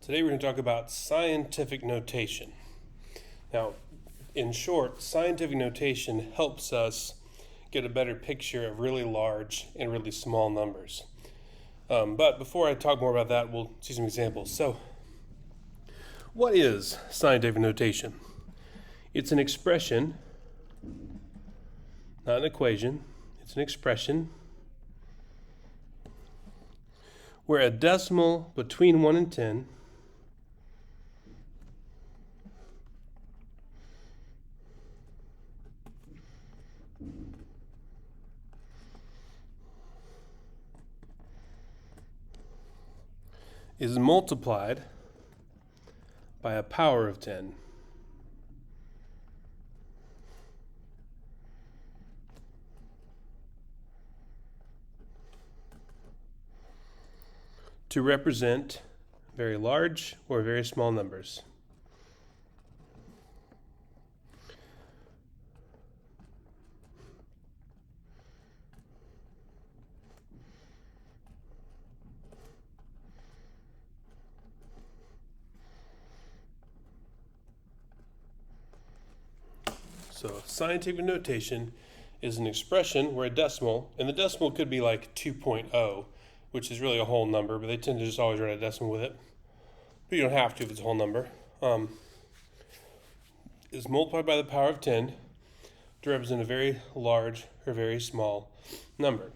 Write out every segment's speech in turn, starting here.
Today we're going to talk about scientific notation. Now, in short, scientific notation helps us get a better picture of really large and really small numbers. But before I talk more about that, we'll see some examples. So, what is scientific notation? It's an expression, not an equation. It's an expression where a decimal between 1 and 10 is multiplied by a power of 10. To represent very large or very small numbers. So scientific notation is an expression where a decimal, and the decimal could be like 2.0, which is really a whole number, but they tend to just always write a decimal with it. But you don't have to if it's a whole number. Is multiplied by the power of 10 to represent a very large or very small number.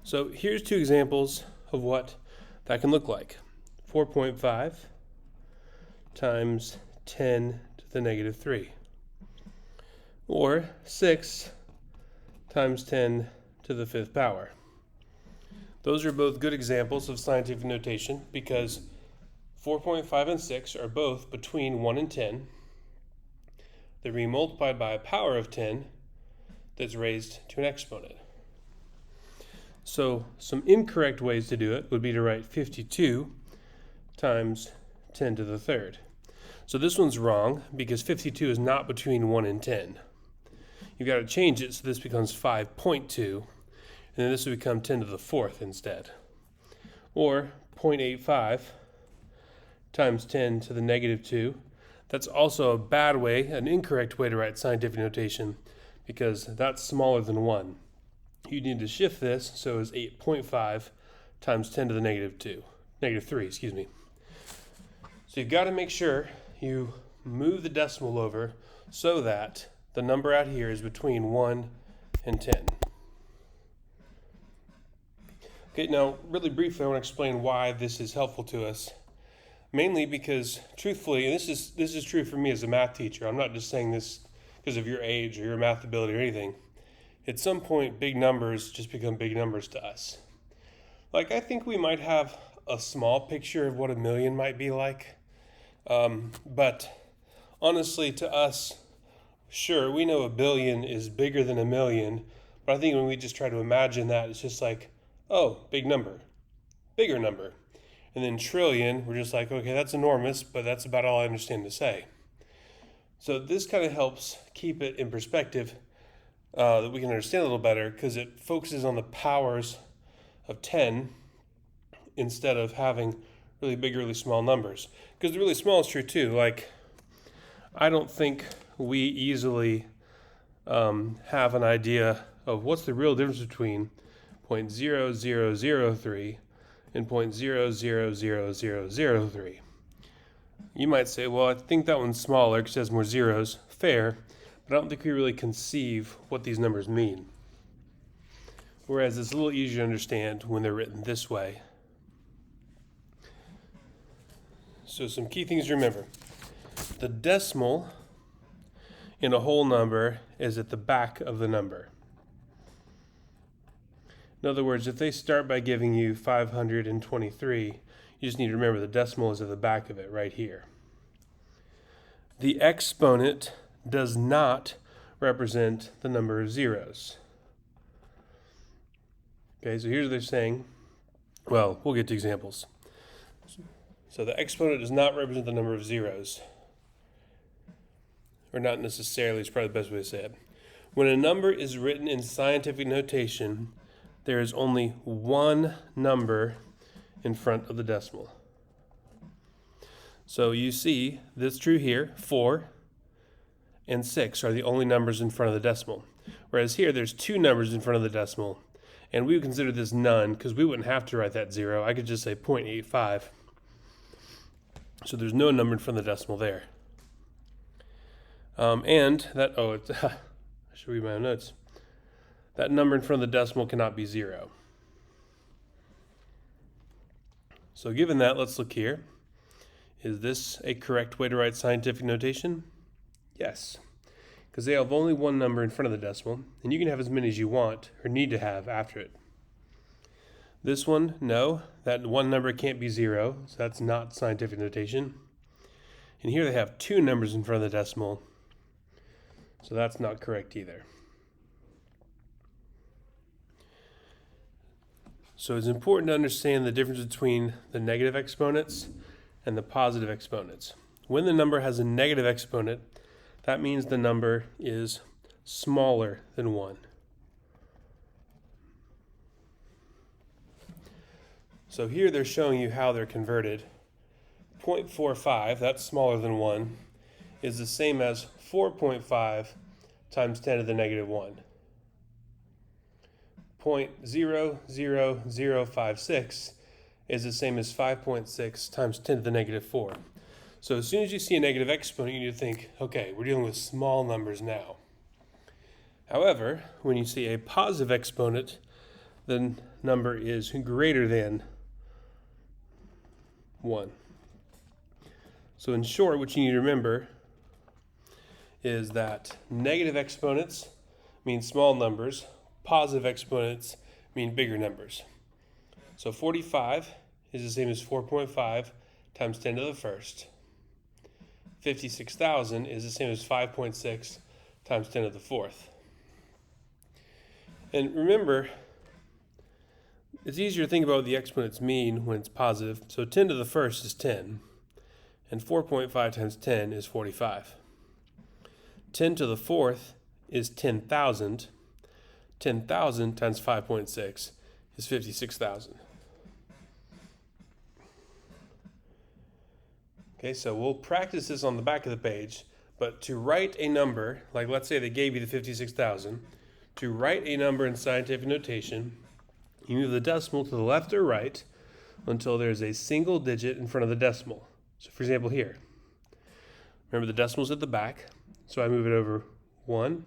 So here's two examples of what that can look like. 4.5 times 10 to the negative 3. Or 6 times 10 to the 5th power. Those are both good examples of scientific notation because 4.5 and 6 are both between 1 and 10. They're being multiplied by a power of 10 that's raised to an exponent. So some incorrect ways to do it would be to write 52 times 10 to the 3rd. So this one's wrong because 52 is not between 1 and 10. You've got to change it so this becomes 5.2, and then this would become 10 to the 4th instead. Or 0.85 times 10 to the negative 2. That's also a bad way, an incorrect way to write scientific notation because that's smaller than 1. You need to shift this so it's 8.5 times 10 to the negative 3, excuse me. So you've got to make sure you move the decimal over so that the number out here is between 1 and 10. Okay, now really briefly I want to explain why this is helpful to us. Mainly because truthfully, and this is true for me as a math teacher, I'm not just saying this because of your age or your math ability or anything. At some point, big numbers just become big numbers to us. Like, I think we might have a small picture of what a million might be like. But honestly, to us, sure, we know a billion is bigger than a million, but I think when we just try to imagine that, it's just like, oh, big number, bigger number. And then trillion, we're just like, okay, that's enormous, but that's about all I understand to say. So this kind of helps keep it in perspective that we can understand a little better because it focuses on the powers of 10 instead of having really big, really small numbers. Because the really small is true too. Like, I don't think we easily have an idea of what's the real difference between 0.0003 and 0.000003. You might say, well, I think that one's smaller because it has more zeros. Fair, but I don't think we really conceive what these numbers mean. Whereas it's a little easier to understand when they're written this way. So some key things to remember. The decimal in a whole number is at the back of the number. In other words, if they start by giving you 523, you just need to remember the decimal is at the back of it right here. The exponent does not represent the number of zeros. Okay, so here's what they're saying. Well, we'll get to examples. So the exponent does not represent the number of zeros. Or not necessarily, is probably the best way to say it. When a number is written in scientific notation, there is only one number in front of the decimal. So you see, that's true here, 4 and 6 are the only numbers in front of the decimal. Whereas here, there's 2 numbers in front of the decimal, and we would consider this none because we wouldn't have to write that 0. I could just say 0.85. So there's no number in front of the decimal there. And that, I should read my own notes. That number in front of the decimal cannot be 0. So given that, let's look here. Is this a correct way to write scientific notation? Yes, because they have only one number in front of the decimal, and you can have as many as you want or need to have after it. This one, no, that one number can't be 0, so that's not scientific notation. And here they have 2 numbers in front of the decimal, so that's not correct either. So it's important to understand the difference between the negative exponents and the positive exponents. When the number has a negative exponent, that means the number is smaller than 1. So here they're showing you how they're converted. 0.45, that's smaller than 1, is the same as 4.5 times 10 to the negative 1. 0.00056 is the same as 5.6 times 10 to the negative 4. So as soon as you see a negative exponent, you need to think, okay, we're dealing with small numbers now. However, when you see a positive exponent, the number is greater than 1. So in short, what you need to remember is that negative exponents mean small numbers, positive exponents mean bigger numbers. So 45 is the same as 4.5 times 10 to the first. 56,000 is the same as 5.6 times 10 to the fourth. And remember, it's easier to think about what the exponents mean when it's positive. So 10 to the first is 10, and 4.5 times 10 is 45. 10 to the fourth is 10,000. 10,000 times 5.6 is 56,000. Okay, so we'll practice this on the back of the page, but to write a number, like let's say they gave you the 56,000, to write a number in scientific notation, you move the decimal to the left or right until there's a single digit in front of the decimal. So for example here, remember the decimal's at the back, so I move it over 1,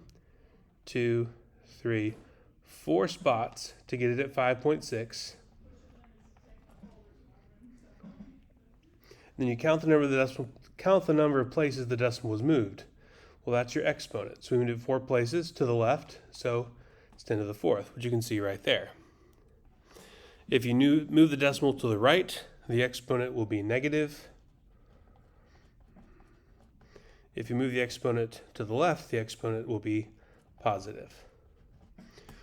2, 3, 4 spots to get it at 5.6. Then you count the number of places the decimal was moved. Well, that's your exponent. So we moved it 4 places to the left, so it's 10 to the fourth, which you can see right there. If you move the decimal to the right, the exponent will be negative. If you move the exponent to the left, the exponent will be positive.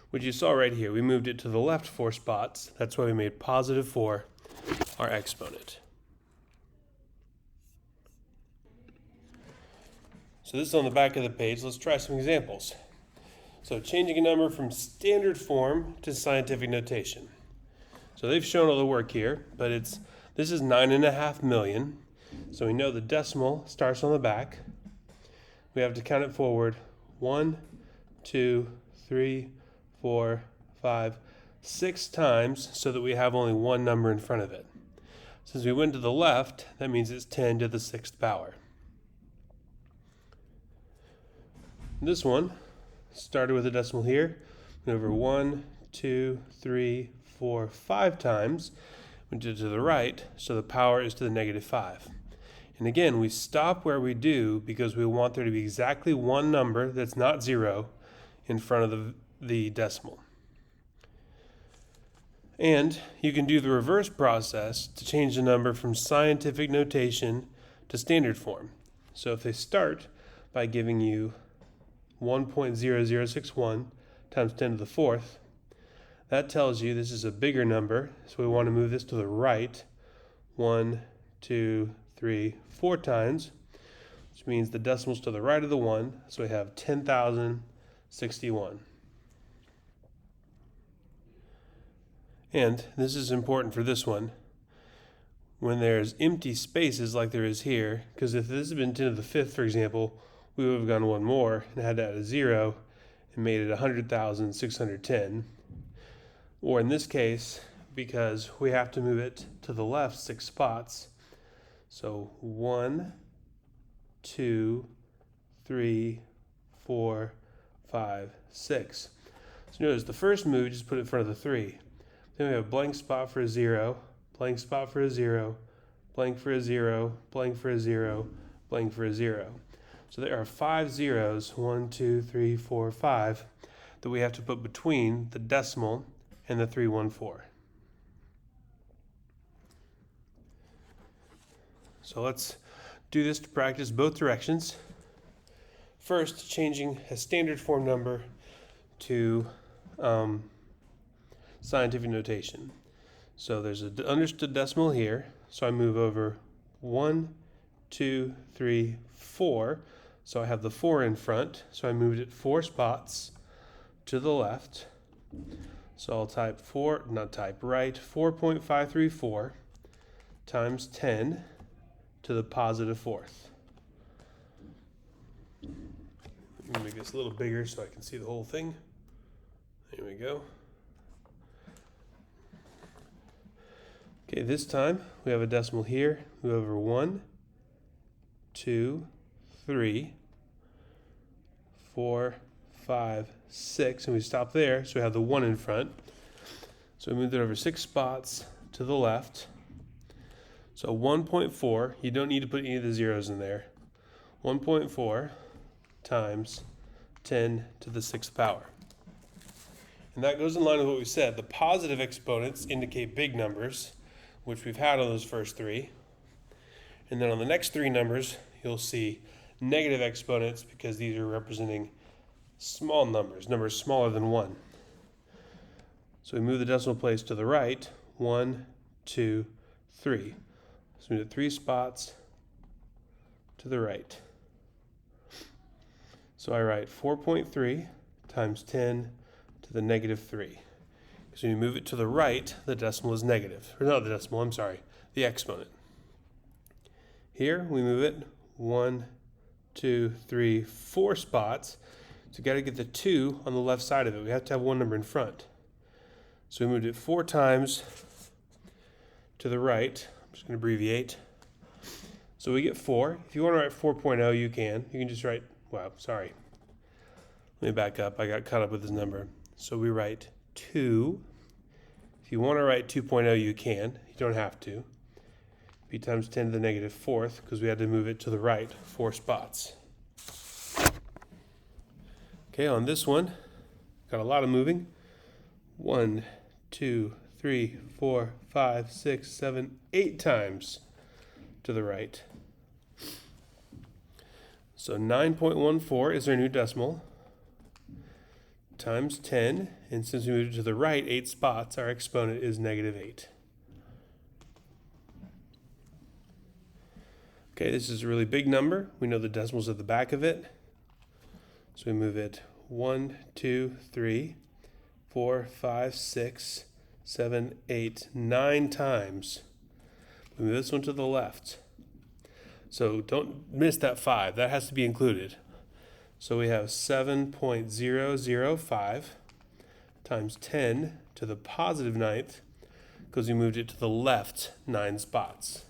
Which you saw right here, we moved it to the left 4 spots. That's why we made positive 4 our exponent. So this is on the back of the page. Let's try some examples. So changing a number from standard form to scientific notation. So they've shown all the work here, but this is 9.5 million. So we know the decimal starts on the back. We have to count it forward 1, 2, 3, 4, 5, 6 times so that we have only one number in front of it. Since we went to the left, that means it's 10 to the 6th power. This one started with a decimal here, went over 1, 2, 3, 4, 5 times, went to the right, so the power is to the negative 5. And again, we stop where we do because we want there to be exactly one number that's not 0 in front of the decimal. And you can do the reverse process to change the number from scientific notation to standard form. So if they start by giving you 1.0061 times 10 to the fourth, that tells you this is a bigger number, so we want to move this to the right 1, 2, 3, 4 times, which means the decimal's to the right of the 1, so we have 10,061. And this is important for this one. when there's empty spaces like there is here, because if this had been 10 to the 5th, for example, we would have gone one more and had to add a 0 and made it 100,610. Or in this case, because we have to move it to the left 6 spots, so 1, 2, 3, 4, 5, 6. So notice the first move, just put it in front of the 3. Then we have a blank spot for a 0, blank spot for a 0, blank for a 0, blank for a 0, blank for a 0. So there are 5 zeros, 1, 2, 3, 4, 5, that we have to put between the decimal and the 314. So let's do this to practice both directions. First, changing a standard form number to scientific notation. So there's an understood decimal here, so I move over 1, 2, 3, 4. So I have the 4 in front, so I moved it 4 spots to the left. So I'll write 4.534 times 10 to the positive 4th. Let me make this a little bigger so I can see the whole thing. There we go. Okay, this time we have a decimal here. Move over 1, 2, 3, 4, 5, 6, and we stop there, so we have the 1 in front. So we moved it over 6 spots to the left. So 1.4, you don't need to put any of the zeros in there. 1.4 times 10 to the 6th power. And that goes in line with what we said. The positive exponents indicate big numbers, which we've had on those first 3. And then on the next 3 numbers, you'll see negative exponents because these are representing small numbers, numbers smaller than 1. So we move the decimal place to the right, 1, 2, 3. So we move it 3 spots to the right. So I write 4.3 times 10 to the negative 3. Because when you move it to the right, the decimal is negative. Or not the decimal, I'm sorry, the exponent. Here we move it 1, 2, 3, 4 spots. So we've got to get the 2 on the left side of it. We have to have one number in front. So we moved it 4 times to the right. I'm just going to abbreviate. So we get 4. If you want to write 4.0, you can. You can just write, wow, sorry. Let me back up. I got caught up with this number. So we write 2. If you want to write 2.0, you can. You don't have to. B times 10 to the negative 4th, because we had to move it to the right 4 spots. Okay, on this one, got a lot of moving. 1, 2, 3, 4, 5, 6, 7, 8 times to the right. So 9.14 is our new decimal, times 10, and since we moved it to the right 8 spots, our exponent is negative 8. Okay, this is a really big number. We know the decimal's at the back of it. So we move it 1, 2, 3, 4, 5, 6, 7, 8, 9 times. We move this one to the left. So don't miss that 5. That has to be included. So we have 7.005 times 10 to the positive 9th because we moved it to the left 9 spots.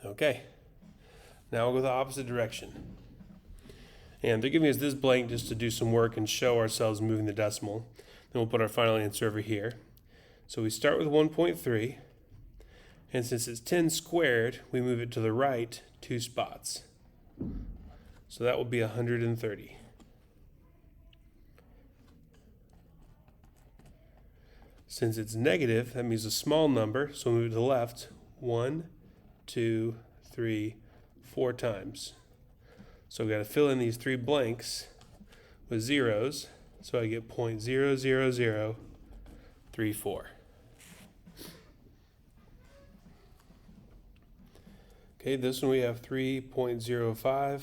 Okay, now we'll go the opposite direction. And they're giving us this blank just to do some work and show ourselves moving the decimal. Then we'll put our final answer over here. So we start with 1.3, and since it's 10 squared, we move it to the right 2 spots. So that will be 130. Since it's negative, that means a small number, so we move it to the left 1, 2, 3, 4 times. So we've got to fill in these 3 blanks with zeros, so I get 0.00034. Okay, this one we have 3.05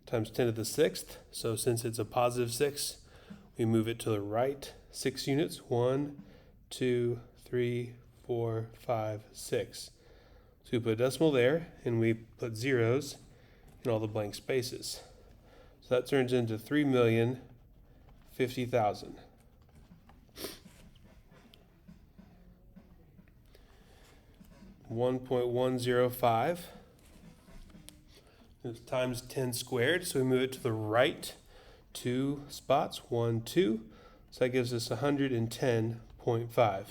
times 10 to the 6th. So since it's a positive 6, We move it to the right 6 units. 1, 2, 3, 4, 5, 6. So we put a decimal there, and we put zeros in all the blank spaces. So that turns into 3,050,000. $1.105 times 10 squared, so we move it to the right 2 spots, 1, 2, so that gives us 110.5.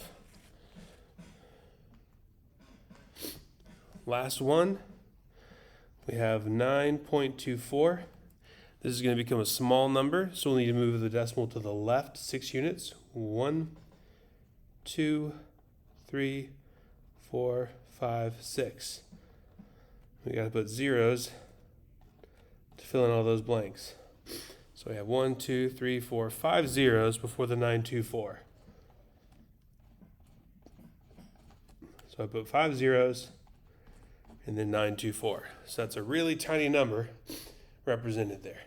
Last one, we have 9.24. This is going to become a small number, so we'll need to move the decimal to the left 6 units. 1, 2, 3, 4, 5, 6. We got to put zeros to fill in all those blanks. So we have 1, 2, 3, 4, 5 zeros before the 924. So I put 5 zeros and then 924. So that's a really tiny number represented there.